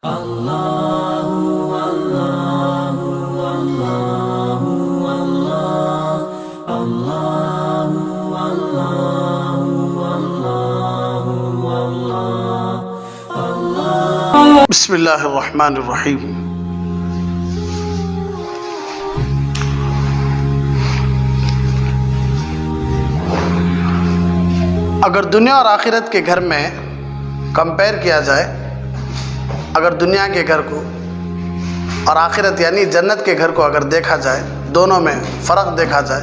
बिस्मिल्लाहिर्रहमानिर्रहीम। अगर दुनिया और आखिरत के घर में कंपेयर किया जाए, अगर दुनिया के घर को और आखिरत यानी जन्नत के घर को अगर देखा जाए, दोनों में फ़र्क देखा जाए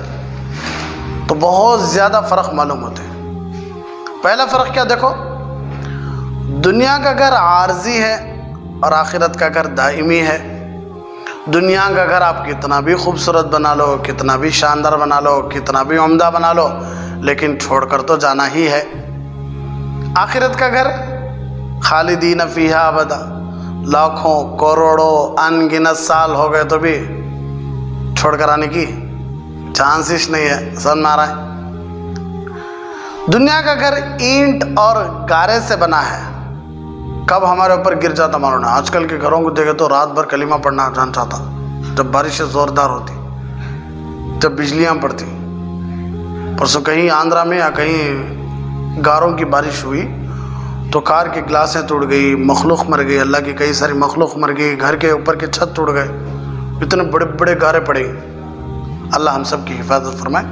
तो बहुत ज़्यादा फ़र्क मालूम होते हैं। पहला फ़र्क क्या देखो, दुनिया का घर आर्जी है और आखिरत का घर दाइमी है। दुनिया का घर आप कितना भी खूबसूरत बना लो, कितना भी शानदार बना लो, कितना भी उम्दा बना लो, लेकिन छोड़कर तो जाना ही है। आखिरत का घर खालिदीन फीहा अबदा, लाखों करोड़ों अनगिनत साल हो गए तो भी छोड़कर आने की चांसेस नहीं है। समझ में आ रहा है? दुनिया का घर ईंट और गारे से बना है, कब हमारे ऊपर गिर जाता मालूम नहीं। आजकल के घरों को देखे तो रात भर कलीमा पढ़ना जान चाहता, जब बारिशें ज़ोरदार होती, जब बिजलियां पड़ती। परसों कहीं आंध्रा में या कहीं गारों की बारिश हुई तो कार की ग्लासें टूट गई, मखलूक मर गई, अल्लाह की कई सारी मखलूक मर गई, घर के ऊपर के छत टूट गए, इतने बड़े बड़े गारे पड़े। अल्लाह हम सब की हिफाजत फरमाए।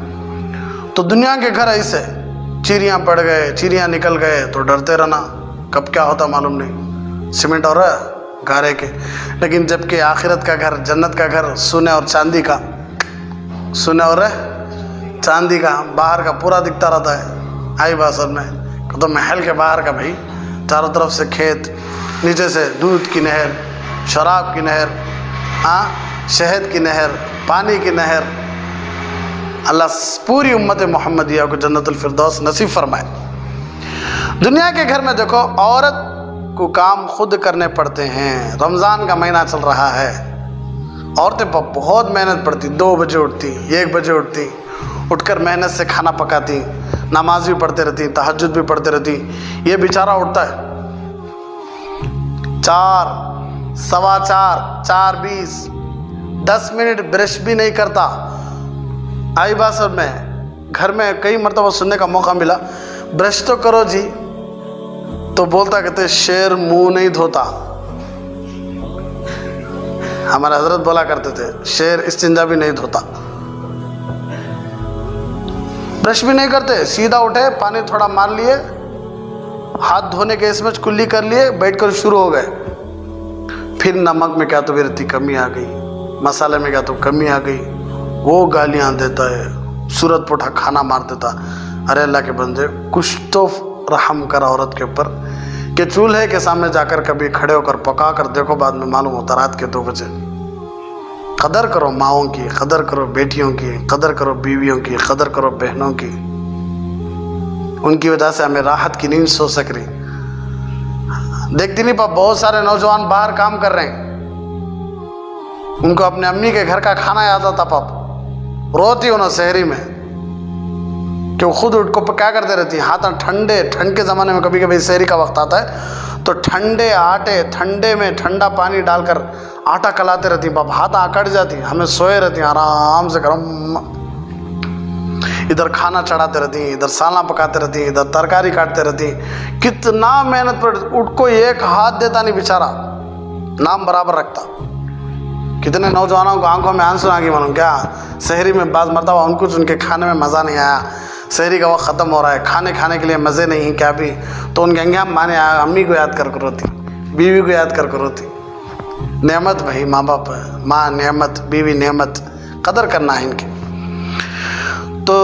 तो दुनिया के घर ऐसे, चिड़ियाँ पड़ गए, चिड़ियाँ निकल गए तो डरते रहना, कब क्या होता मालूम नहीं, सीमेंट और गारे के। लेकिन जबकि आखिरत का घर, जन्नत का घर सोने और चांदी का, सोने और चांदी का, बाहर का पूरा दिखता रहता है। आई बात सब में तो महल के बाहर का भाई, चारों तरफ से खेत, नीचे से दूध की नहर, शराब की नहर, शहद की नहर, पानी की नहर। अल्लाह पूरी उम्मत मोहम्मदिया को जन्नतुल फिरदौस नसीब फरमाए। दुनिया के घर में देखो, औरत को काम खुद करने पड़ते हैं। रमज़ान का महीना चल रहा है, औरतें पर बहुत मेहनत पड़ती। 2 बजे उठती, 1 बजे उठती, उठकर मेहनत से खाना पकाती, नमाज भी पढ़ते रहती, तहज्जुद भी पढ़ते रहती। ये बेचारा उठता है 4, 4:15, 4:20, 10 मिनट ब्रश भी नहीं करता। आई बात सब में घर में कई मरतबा सुनने का मौका मिला, ब्रश तो करो जी, तो बोलता कहते शेर मुंह नहीं धोता। हमारे हजरत बोला करते थे शेर इस्तिंजा भी नहीं धोता, ब्रश भी नहीं करते, सीधा उठे, पानी थोड़ा मार लिए, हाथ धोने के इसमें कुल्ली कर लिए, बैठकर शुरू हो गए। फिर नमक में क्या तो बेरती कमी आ गई, मसाले में क्या तो कमी आ गई, वो गालियां देता है, सूरत पुठा खाना मार देता। अरे अल्लाह के बंदे, कुछ तो रहम कर औरत के ऊपर, कि चूल्हे के सामने जाकर कभी खड़े होकर पका कर देखो, बाद में मालूम होता रात के 2 बजे। कदर करो माओं की, कदर करो बेटियों की, कदर करो बीवियों की, कदर करो बहनों की। उनकी वजह से हमें राहत की नींद सो सक रही। देखती नहीं पा, बहुत सारे नौजवान बाहर काम कर रहे हैं, उनको अपने अम्मी के घर का खाना याद आता। पाप रोती उन्होंने शहरी में कि वो खुद उठ को क्या करते रहती हैं, हाथ ठंडे, ठंड के ज़माने में कभी कभी शहरी का वक्त आता है तो ठंडे आटे, ठंडे में ठंडा पानी डालकर आटा कलाते रहती, बाप हाथ आकड़ जाती, हमें सोए रहती आराम से गरम, इधर खाना चढ़ाते रहती, इधर साला पकाते रहती, इधर तरकारी काटते रहती। कितना मेहनत पर, उठ को एक हाथ देता नहीं बेचारा, नाम बराबर रखता। कितने नौजवानों को आंखों में आंसू आ गए मालूम क्या, शहरी में बाज़ मरतबा उनको उनके खाने में मज़ा नहीं आया, शहरी का वक्त ख़त्म हो रहा है, खाने के लिए मज़े नहीं क्या भी, तो उनके अंगे हम माने अम्मी को याद कर रोती, बीवी को याद कर रोती। नेमत भाई, माँ बाप, माँ नेमत, बीवी नेमत, कदर करना है इनकी। तो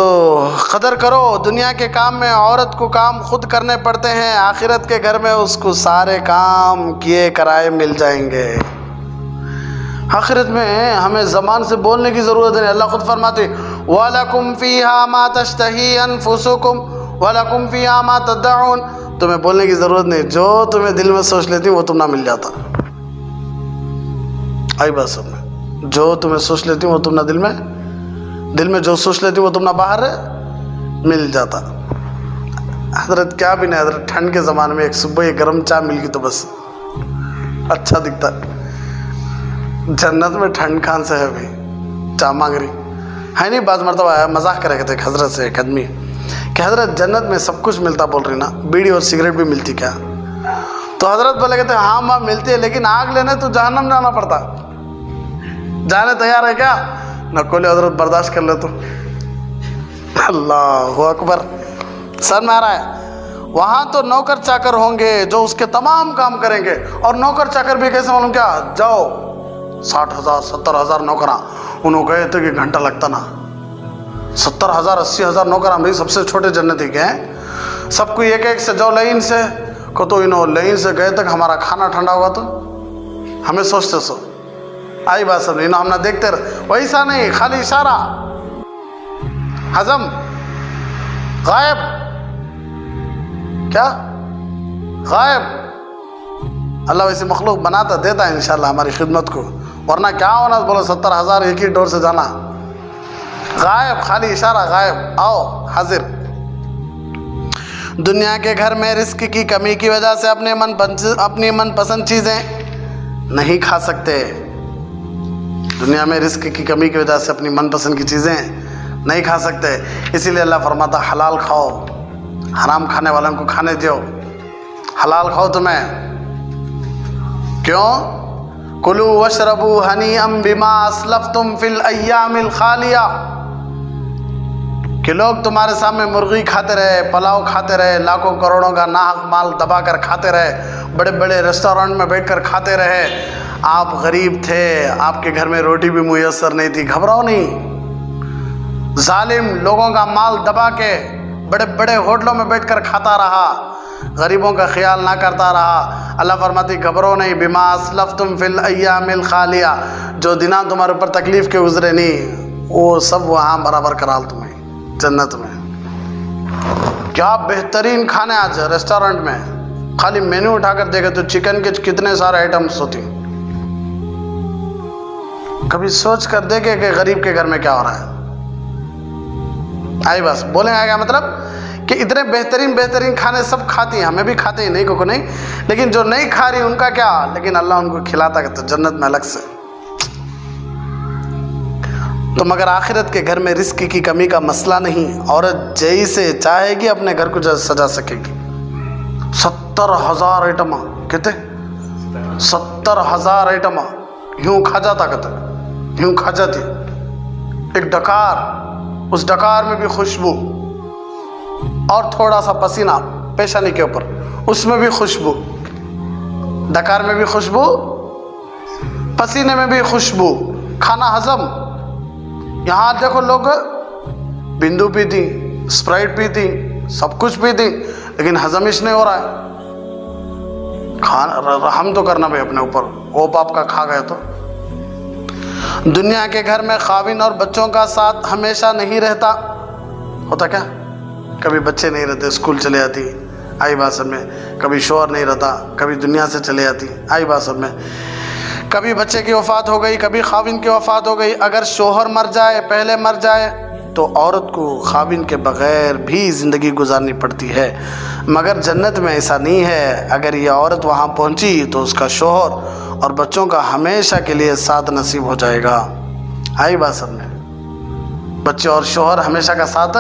कदर करो। दुनिया के काम में औरत को काम खुद करने पड़ते हैं, आखिरत के घर में उसको सारे काम किए कराए मिल जाएंगे। आखिरत में हमें ज़बान से बोलने की ज़रूरत है। अल्लाह खुद फरमाते वलकुम फ़ीहा मा तश्तही अनफुसुकुम वलकुम फ़ीहा मा तदउन, तुम्हें बोलने की ज़रूरत नहीं, जो तुम्हें दिल में सोच लेती वो तुम ना मिल जाता। आई बात सब में, जो तुम्हें सोच लेती वो तुम ना दिल में जो सोच लेती वो तुम ना बाहर मिल जाता। हजरत क्या भी नहीं, हजरत ठंड के ज़माने में एक सुबह एक गर्म चाय मिल गई तो बस अच्छा दिखता है। जन्नत में ठंड खान से है भाई, चा मांग रही है नहीं। बाज मरतबा आया मजाक करे थे हजरत से एक आदमी कि हजरत जन्नत में सब कुछ मिलता, बोल रही ना बीड़ी और सिगरेट भी मिलती क्या? तो हजरत बोले कहते हाँ माँ मिलती है, लेकिन आग लेने तो जहन्नम जाना पड़ता। जाने तैयार है क्या? न कोले हजरत बर्दाश्त कर ले तो। अल्लाह अकबर। सर में आ रहा है वहां तो नौकर चाकर होंगे जो उसके तमाम काम करेंगे। और नौकर चाकर भी कैसे मालूम क्या? जाओ 60,000 70,000 नौकरा, उन्होंने कहे थे कि घंटा लगता ना। 70,000 80,000 नौकरा भाई सबसे छोटे जन्नती के हैं। सबको एक एक से जाओ लाइन से को, तो इन्हों लाइन से गए तक हमारा खाना ठंडा होगा तो हमें सोचते सो आई बात सब इन्हों हम ना देखते रहे। वैसा नहीं, खाली इशारा, हजम, गायब। क्या गायब? अल्लाह वैसे मखलूक बनाता देता है इंशाल्लाह हमारी खिदमत को, वरना क्या होना बोलो 70,000 एक ही डोर से जाना। गायब, खाली इशारा, गायब, आओ हाजिर। दुनिया के घर में रिस्क की कमी की वजह से अपनी मनपसंद चीज़ें नहीं खा सकते। दुनिया में रिस्क की कमी की वजह से अपनी मनपसंद की चीज़ें नहीं खा सकते, इसीलिए अल्लाह फरमाता हलाल खाओ, हराम खाने वालों को खाने दो, हलाल खाओ तुम्हें। क्यों? कुलू वशरबू हनीअम बिमा अस्लफ्तुम फिल अय्यामिल खालिया, कि लोग तुम्हारे सामने मुर्गी खाते रहे, पलाव खाते रहे, लाखों करोड़ों का नाहक माल दबा कर खाते रहे, बड़े बड़े रेस्टोरेंट में बैठकर खाते रहे। आप गरीब थे, आपके घर में रोटी भी मुयस्सर नहीं थी, घबराओ नहीं। जालिम लोगों का माल दबा के बड़े बड़े होटलों में बैठकर खाता रहा, गरीबों का ख्याल ना करता रहा। अल्लाह फरमाती घबरो नहीं, बिमा अस्लफ्तुम फिल अय्यामिल खालिया, जो दिना तुम्हारे ऊपर तकलीफ के गुजरे नहीं वो सब वहाँ बराबर कराल तुम्हें जन्नत में। क्या बेहतरीन खाने आज रेस्टोरेंट में, खाली मेन्यू उठाकर देखे तो चिकन के कितने सारे आइटम्स होती। कभी सोच कर देखे कि गरीब के घर में क्या हो रहा है? आई बस बोलेंगे क्या मतलब कि इतने बेहतरीन बेहतरीन खाने सब खाती हैं, हमें भी खाते हैं, नहीं को नहीं, लेकिन जो नहीं खा रही उनका क्या? लेकिन अल्लाह उनको खिलाता कहता जन्नत में अलग से। तो मगर आखिरत के घर में रिस्क की कमी का मसला नहीं, औरत जैसे चाहेगी अपने घर को सजा सकेगी। 70,000 आइटम, कहते 70,000 आइटम यूं खा जाता, कहते यूं खा जाती। एक डकार, उस डकार में भी खुशबू, और थोड़ा सा पसीना पेशानी के ऊपर, उसमें भी खुशबू, डकार में भी खुशबू, पसीने में भी खुशबू, खाना हजम। यहाँ देखो लोग बिंदु पीती, स्प्राइट पीती, सब कुछ पीती, लेकिन हजमिश नहीं हो रहा है। खाना रहम तो करना भाई अपने ऊपर, वो पाप का खा गए तो। दुनिया के घर में खाविन और बच्चों का साथ हमेशा नहीं रहता। होता क्या? कभी बच्चे नहीं रहते, स्कूल चले जाती, आई बात सब में। कभी शोहर नहीं रहता, कभी दुनिया से चले जाती, आई बात सब में। कभी बच्चे की वफ़ात हो गई, कभी खाविन की वफ़ात हो गई। अगर शोहर मर जाए, पहले मर जाए, तो औरत को खाविन के बग़ैर भी ज़िंदगी गुजारनी पड़ती है। मगर जन्नत में ऐसा नहीं है। अगर ये औरत वहाँ पहुँची तो उसका शोहर और बच्चों का हमेशा के लिए साथ नसीब हो जाएगा। आई बात सब में, बच्चे और शोहर हमेशा का साथ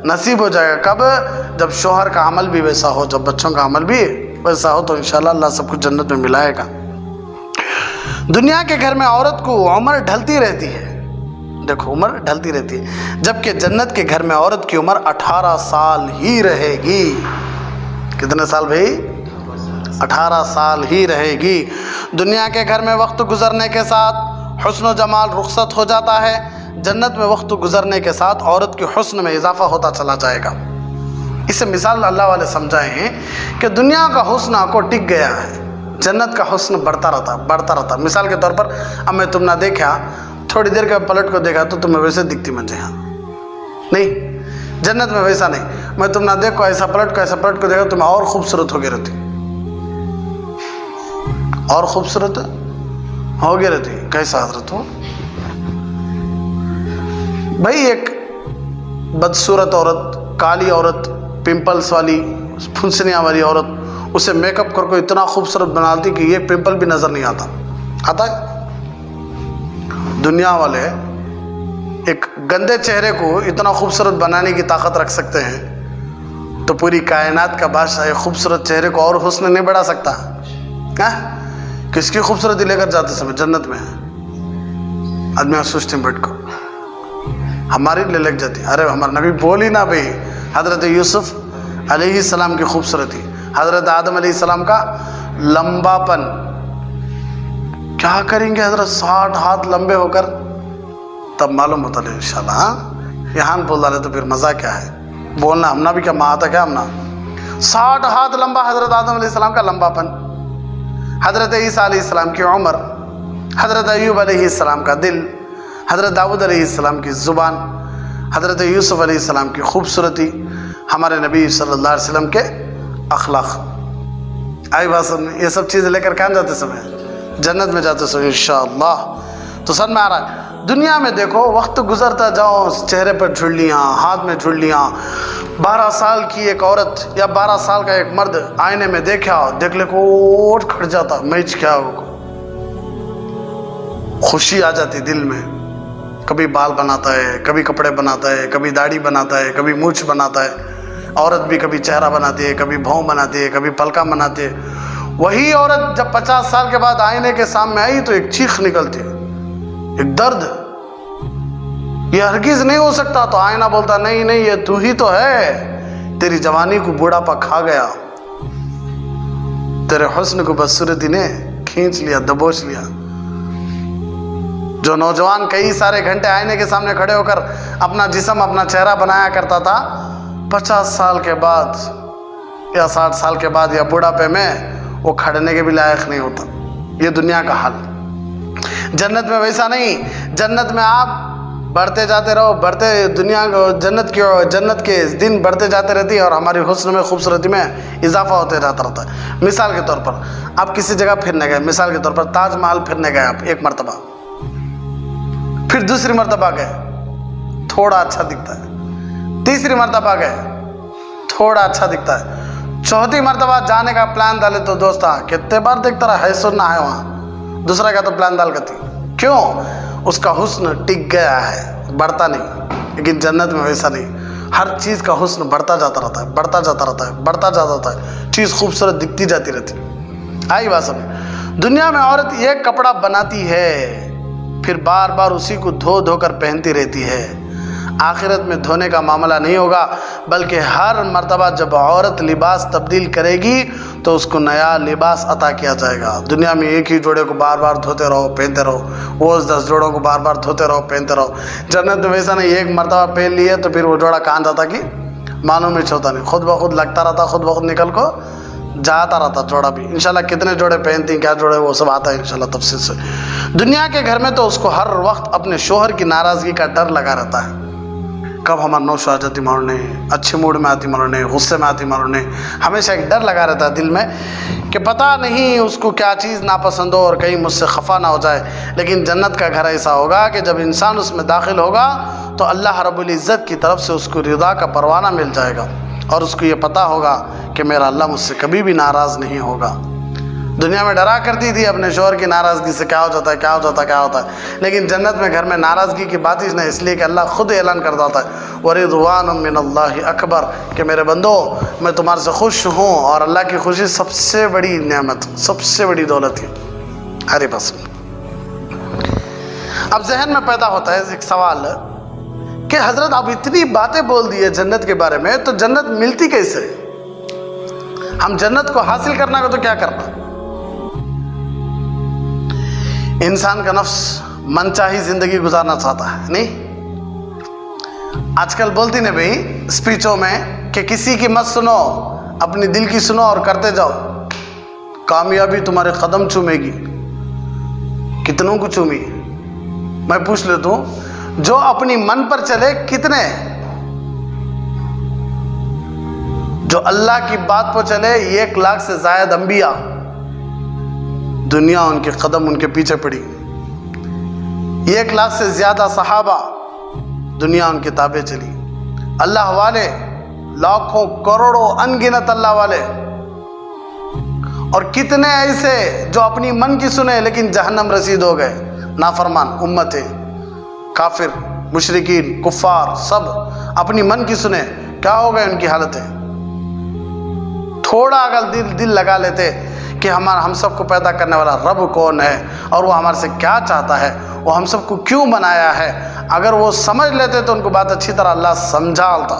नसीब हो जाएगा। कब? जब शोहर का अमल भी वैसा हो, जब बच्चों का अमल भी वैसा हो, तो इंशाल्लाह अल्लाह सब कुछ जन्नत में मिलाएगा। दुनिया के घर में औरत को उम्र ढलती रहती है, देखो उम्र ढलती रहती है, जबकि जन्नत के घर में औरत की उम्र 18 साल ही रहेगी। कितने साल भाई? 18 साल ही रहेगी। दुनिया के घर में वक्त गुजरने के साथ हुस्न जमाल रुखसत हो जाता है, जन्नत में वक्त गुजरने के साथ औरत के हुस्न में इजाफा होता चला जाएगा। इसे मिसाल अल्लाह वाले समझाए हैं कि दुनिया का हुस्न आपको टिक गया है, जन्नत का हुस्न बढ़ता रहता। मिसाल के तौर पर अब मैं तुम ना देखा, थोड़ी देर के पलट को देखा तो तुम्हें वैसे दिखती मुझे, यहाँ नहीं, जन्नत में वैसा नहीं। मैं तुम ना देखो, ऐसा पलट को देखा तुम्हें और खूबसूरत हो गई रहती, और खूबसूरत हो गई रहती। कैसा हजरत हो भाई? एक बदसूरत औरत, काली औरत, पिंपल्स वाली, फुंसनियाँ वाली औरत, उसे मेकअप करके इतना खूबसूरत बनाती कि ये पिंपल भी नजर नहीं आता। आता है? दुनिया वाले एक गंदे चेहरे को इतना खूबसूरत बनाने की ताकत रख सकते हैं, तो पूरी कायनात का बादशाह एक खूबसूरत चेहरे को और हुस्न नहीं बढ़ा सकता? किसकी खूबसूरती लेकर जाते समय जन्नत में आदमी सोचते बैठ को हमारी ले लग जाती। अरे हमारा नबी बोली ना भाई, हजरत यूसुफ अलैहिस्सलाम की खूबसूरती, हजरत आदम अलैहिस्सलाम का लंबापन, क्या करेंगे हजरत 60 हाथ लंबे होकर, तब मालूम होता है इंशाल्लाह। यहाँ बोल रहे तो फिर मजा क्या है बोलना, हमना भी क्या माँ था क्या हमना। 60 हाथ लंबा हजरत आदम अलैहिस्सलाम का लंबापन, हजरत ईसा अलैहिस्सलाम की उम्र, हजरत अय्यूब अलैहिस्सलाम का दिल, हजरत दाऊद अलैहिस्सलाम की ज़ुबान, हजरत यूसुफ अलैहिस्सलाम की खूबसूरती, हमारे नबी सल्लल्लाहु अलैहि वसल्लम के अखलाक। आई बात समझ? ये सब चीज़ें लेकर कहाँ जाते समय? जन्नत में जाते समय इंशाअल्लाह। तो समझ में आ रहा है? दुनिया में देखो वक्त गुजरता जाओ, चेहरे पर झुर्रियाँ, हाथ में झुर्रियाँ। 12 साल की एक औरत या 12 साल का एक मर्द आईने में देख ले को ओट खड़ जाता, मैच क्या हो, खुशी आ जाती दिल में। कभी बाल बनाता है, कभी कपड़े बनाता है, कभी दाढ़ी बनाता है, कभी मूछ बनाता है। औरत भी कभी चेहरा बनाती है, कभी भौं बनाती है, कभी पलका बनाती है। वही औरत जब 50 साल के बाद आईने के सामने आई तो एक चीख निकलती है, एक दर्द, ये हरगिज नहीं हो सकता। तो आईना बोलता नहीं नहीं ये तू ही तो है, तेरी जवानी को बुढ़ापा खा गया, तेरे हुस्न को बदसूरती ने खींच लिया, दबोच लिया। जो नौजवान कई सारे घंटे आईने के सामने खड़े होकर अपना जिस्म, अपना चेहरा बनाया करता था, 50 साल के बाद या 60 साल के बाद या बुढ़ापे में वो खड़ने के भी लायक नहीं होता। ये दुनिया का हाल। जन्नत में वैसा नहीं। जन्नत में आप बढ़ते जाते रहो, बढ़ते दुनिया जन्नत के दिन बढ़ते जाते रहती है और हमारी हुस्न में, खूबसूरती में इजाफा होते जाता रहता है। मिसाल के तौर पर आप किसी जगह फिरने गए, मिसाल के तौर पर ताजमहल फिरने गए आप एक मरतबा, फिर दूसरी मरतबा गए, थोड़ा अच्छा दिखता है, तीसरी मरतबा गए, थोड़ा अच्छा दिखता है, चौथी मरतबा जाने का प्लान डाले तो दोस्त कितने बार देखता रहा है, सुनना है वहाँ, दूसरा का तो प्लान डाल करती। क्यों? उसका हुस्न टिक गया है, बढ़ता नहीं। लेकिन जन्नत में वैसा नहीं, हर चीज़ का हुस्न बढ़ता जाता रहता है, बढ़ता जाता रहता है, बढ़ता जाता रहता है, चीज़ खूबसूरत दिखती जाती रहती। आई बात समझ? दुनिया में औरत एक कपड़ा बनाती है, फिर बार बार उसी को धो धो कर पहनती रहती है। आखिरत में धोने का मामला नहीं होगा, बल्कि हर मर्तबा जब औरत लिबास तब्दील करेगी तो उसको नया लिबास अता किया जाएगा। दुनिया में एक ही जोड़े को बार बार धोते रहो, पहनते रहो, वो 10 जोड़ों को बार बार धोते रहो, पहनते रहो। जन्नत में वैसा नहीं, एक मर्तबा पहन लिए तो फिर वो जोड़ा कहाँ जाता कि मालूम ही होता नहीं, खुद ब खुद लगता रहता, खुद ब खुद निकल को जाता रहता जोड़ा भी। इंशाल्लाह कितने जोड़े पहनती हैं, क्या जोड़े, वो सब आता है इंशाल्लाह तफसील से। दुनिया के घर में तो उसको हर वक्त अपने शोहर की नाराज़गी का डर लगा रहता है, कब हमारा नौश आ जाती मालूम नहीं, अच्छे मूड में आती मालूम नहीं, गुस्से में आती मालूम नहीं। हमेशा एक डर लगा रहता है दिल में कि पता नहीं उसको क्या चीज़ नापसंद हो और कहीं मुझसे खफा ना हो जाए। लेकिन जन्नत का घर ऐसा होगा कि जब इंसान उसमें दाखिल होगा तो अल्लाह रब्बुल इज़्ज़त की तरफ से उसको रिदा का परवाना मिल जाएगा और उसको ये पता होगा कि मेरा अल्लाह मुझसे कभी भी नाराज़ नहीं होगा। दुनिया में डरा करती थी अपने शोहर की नाराज़गी से, क्या हो जाता है, क्या हो जाता है, क्या होता है। लेकिन जन्नत में घर में नाराज़गी की बात ही नहीं, इसलिए कि अल्लाह खुद ऐलान कर देता है वरिदवानुम मिनल्लाहि अकबर, कि मेरे बंदो मैं तुम्हारे से खुश हूँ और अल्लाह की खुशी सबसे बड़ी नेमत, सबसे बड़ी दौलत है। अरे बस अब जहन में पैदा होता है एक सवाल कि हज़रत आप इतनी बातें बोल दी है जन्नत के बारे में, तो जन्नत मिलती कैसे? हम जन्नत को हासिल करना हो तो क्या करना? इंसान का नफ्स मनचाही जिंदगी गुजारना चाहता है, नहीं? आजकल बोलती ने भाई स्पीचों में कि किसी की मत सुनो, अपनी दिल की सुनो और करते जाओ, कामयाबी तुम्हारे कदम चूमेगी। कितनों को चूमी? मैं पूछ लेता हूं, जो अपनी मन पर चले कितने? जो अल्लाह की बात पर चले 1 लाख से ज्यादा अंबिया, दुनिया उनके कदम उनके पीछे पड़ी। 1 लाख से ज्यादा सहाबा, दुनिया उनके ताबे चली। अल्लाह वाले लाखों करोड़ों अनगिनत अल्लाह वाले और कितने ऐसे जो अपनी मन की सुने लेकिन जहन्नम रसीद हो गए, नाफरमान उम्मत है, काफिर, मुशरिकीन, कुफ्फार, सब अपनी मन की सुने, क्या हो गए उनकी हालत है। थोड़ा अगर दिल लगा लेते कि हम सबको पैदा करने वाला रब कौन है और वो हमारे से क्या चाहता है, वो हम सबको क्यों बनाया है, अगर वो समझ लेते तो उनको बात अच्छी तरह अल्लाह समझाता।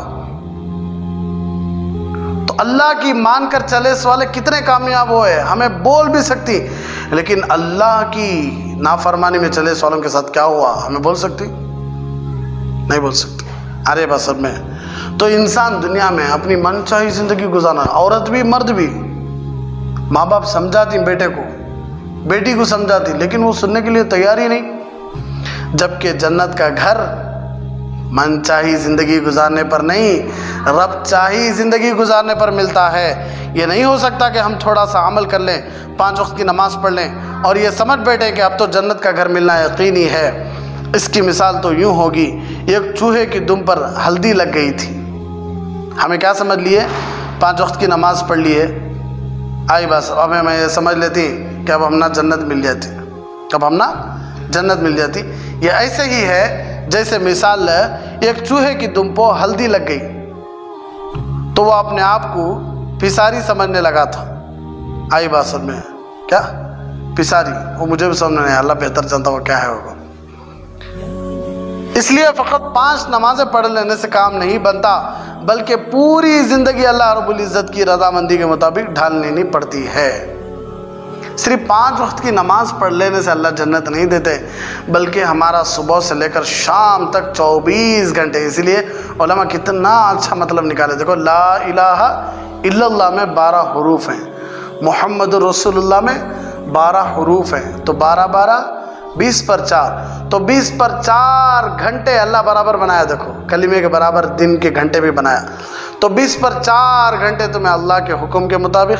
तो अल्लाह की मानकर चले वाले कितने कामयाब हुए। हमें बोल भी सकती, लेकिन अल्लाह की नाफरमानी में चले वालों के साथ क्या हुआ हमें बोल सकती? नहीं बोल सकती। अरे बस सब में तो इंसान दुनिया में अपनी मनचाही जिंदगी गुजारना, औरत भी मर्द भी। माँ बाप समझाती बेटे को, बेटी को समझाती, लेकिन वो सुनने के लिए तैयार ही नहीं। जबकि जन्नत का घर मनचाही जिंदगी गुजारने पर नहीं, रब चाही जिंदगी गुजारने पर मिलता है। ये नहीं हो सकता कि हम थोड़ा सा अमल कर लें, 5 वक्त की नमाज पढ़ लें और ये समझ बैठे कि अब तो जन्नत का घर मिलना यकीनी है। इसकी मिसाल तो यूँ होगी, एक चूहे की दुम पर हल्दी लग गई थी। हमें क्या समझ लिए, 5 वक्त की नमाज पढ़ लिए, आई बस अब मैं ये समझ लेती कि अब हम ना जन्नत मिल जाती, अब हम ना जन्नत मिल जाती। ये ऐसे ही है जैसे मिसाल एक चूहे की दुम पर हल्दी लग गई तो वो अपने आप को पिसारी समझने लगा था। आई बात समझ में, क्या पिसारी, वो मुझे भी समझ नहीं, अल्लाह बेहतर जानता वो क्या है होगा। इसलिए फ़कत 5 नमाजें पढ़ लेने से काम नहीं बनता, बल्कि पूरी ज़िंदगी अल्लाह रब्बुल इज़्ज़त की रज़ामंदी के मुताबिक ढाल लेनी पड़ती है। सिर्फ 5 वक्त की नमाज पढ़ लेने से अल्लाह जन्नत नहीं देते, बल्कि हमारा सुबह से लेकर शाम तक 24 घंटे। इसलिए उलमा कितना अच्छा मतलब निकाले। देखो, ला इलाहा इल्लल्लाह में 12 हरूफ हैं, मुहम्मदुर रसूलुल्लाह में 12 हरूफ हैं, तो 12 20 पर 4, तो 20 पर 4 घंटे अल्लाह बराबर बनाया। देखो, कलीमे के बराबर दिन के घंटे भी बनाया। तो 20 पर 4 घंटे तुम्हें अल्लाह के हुक्म के मुताबिक,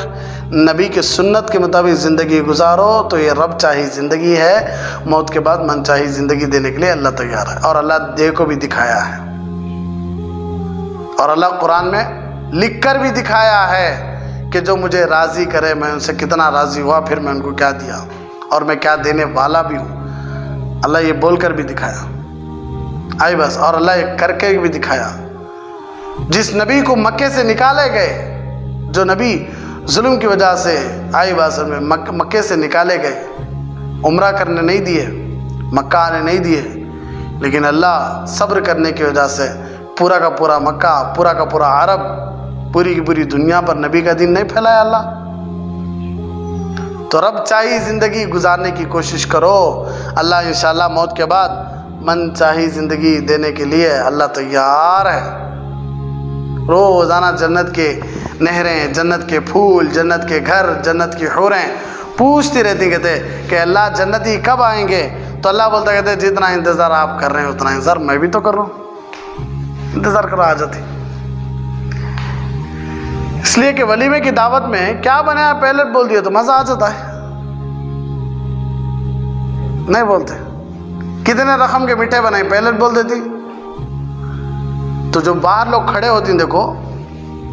नबी के सुन्नत के मुताबिक ज़िंदगी गुजारो, तो ये रब चाही ज़िंदगी है। मौत के बाद मन चाही ज़िंदगी देने के लिए अल्लाह तैयार है, और अल्लाह दे को भी दिखाया है, और अल्लाह कुरान में लिख कर भी दिखाया है कि जो मुझे राज़ी करे मैं उनसे कितना राज़ी हुआ, फिर मैं उनको क्या दिया और मैं क्या देने वाला भी हूँ। अल्लाह ये बोलकर भी दिखाया। आई बस, और अल्लाह ये करके भी दिखाया। जिस नबी को मक्के से निकाले गए, जो नबी जुल्म की वजह से, आई बात में मक्के से निकाले गए, उम्रा करने नहीं दिए, मक्का आने नहीं दिए, लेकिन अल्लाह सब्र करने की वजह से पूरा का पूरा मक्का, पूरा का पूरा अरब, पूरी की पूरी दुनिया पर नबी का दीन नहीं फैलाया अल्लाह। तो रब चाही ज़िंदगी गुजारने की कोशिश करो। अल्लाह इंशाअल्लाह मौत के बाद मन चाही ज़िंदगी देने के लिए अल्लाह तैयार है। रोज़ाना जन्नत के नहरें, जन्नत के फूल, जन्नत के घर, जन्नत की हूरें पूछती रहती, कहते कि अल्लाह जन्नती कब आएंगे? तो अल्लाह बोलता, कहते जितना इंतज़ार आप कर रहे हैं उतना इंतज़ार मैं भी तो कर रहा हूँ, इंतज़ार करो आ जाती। इसलिए कि वलीमे की दावत में क्या बनाया, पहले बोल दिया तो मज़ा आ जाता है, नहीं बोलते। कितने रकम के मीठे बनाए, पहले बोल देती। तो जो बाहर लोग खड़े होती, देखो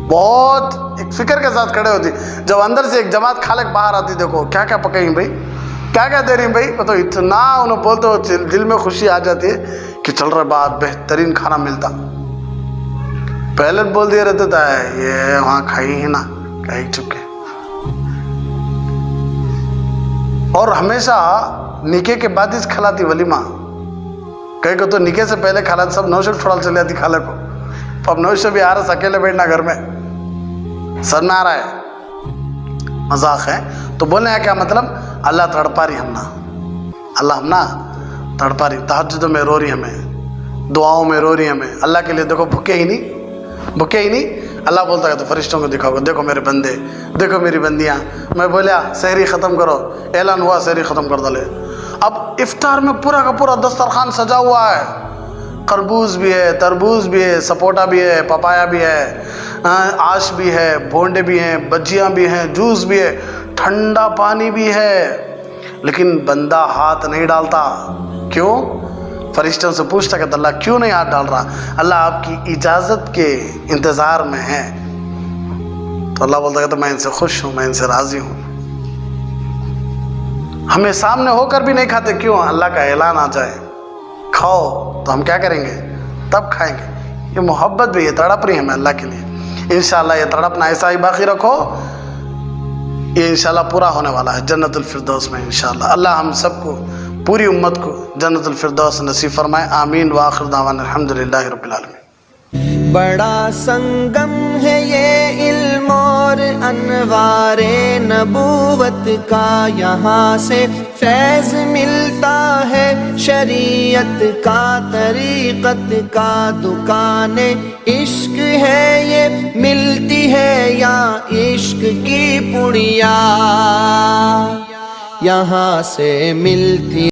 बहुत एक फिक्र के साथ खड़े होती, जब अंदर से एक जमात खालक बाहर आती, देखो क्या क्या पकाई भाई, क्या क्या दे रही भाई, तो इतना उन्हें बोलते हो दिल में खुशी आ जाती है कि चल रहा बात, बेहतरीन खाना मिलता। पहले बोल दिया रहता था ये वहाँ खाई ही ना, खाई चुके। और हमेशा निके के बाद ही खिलाती वलीमा, कहीं को तो निके से पहले खिलाती, सब नौशब छोड़ा चले जाती खाले को। अब नौशब भी आ रहा, अकेले बैठना घर में, सर में आ रहा है, मजाक है। तो बोलने का क्या मतलब, अल्लाह तड़पा रही हम ना, अल्लाह हम ना तड़पा रही, तहज्जुद में रो रही हमें, दुआओं में रो रही हमें। अल्लाह के लिए देखो भूखे ही नहीं, भूखे ही नहीं। अल्लाह बोलता है तो फरिश्तों को दिखाओगे, देखो मेरे बंदे, देखो मेरी बंदियाँ। मैं बोलिया सहरी ख़त्म करो, ऐलान हुआ सहरी ख़त्म कर डाले। अब इफ्तार में पूरा का पूरा दस्तरखान सजा हुआ है, खरबूज भी है, तरबूज भी है, सपोटा भी है, पपाया भी है, आश भी है, भोंडे भी हैं, भजियाँ भी हैं, जूस भी है, ठंडा पानी भी है, लेकिन बंदा हाथ नहीं डालता। क्यों? फरिश्तों से पूछता कि अल्लाह क्यों नहीं हाथ डाल रहा? अल्लाह आपकी इजाज़त के इंतज़ार में है। तो अल्लाह बोलता है तो मैं इनसे खुश हूँ, मैं इनसे राज़ी हूँ। हमें सामने होकर भी नहीं खाते, क्यों? अल्लाह का ऐलान आ जाए खाओ तो हम क्या करेंगे? तब खाएंगे। ये मोहब्बत भी, ये तड़प रही है हमें अल्लाह के लिए। इंशाल्लाह ये तड़पना ऐसा ही बाकी रखो, ये इंशाल्लाह पूरा होने वाला है जन्नतुल फिरदौस में इंशाल्लाह। अल्लाह हम सबको, पूरी उम्मत को जन्नतुल फिरदौस नसीब फरमाए। आमीन व आखिर दावाना अल्हम्दुलिल्लाहि रब्बिल आलमीन। बड़ा संगम है ये इल्म और अनवारे नबूवत का, यहाँ से फैज़ मिलता है शरीयत का, तरीक़त का। दुकाने इश्क है ये मिलती है या इश्क की पुड़िया, यहाँ से मिलती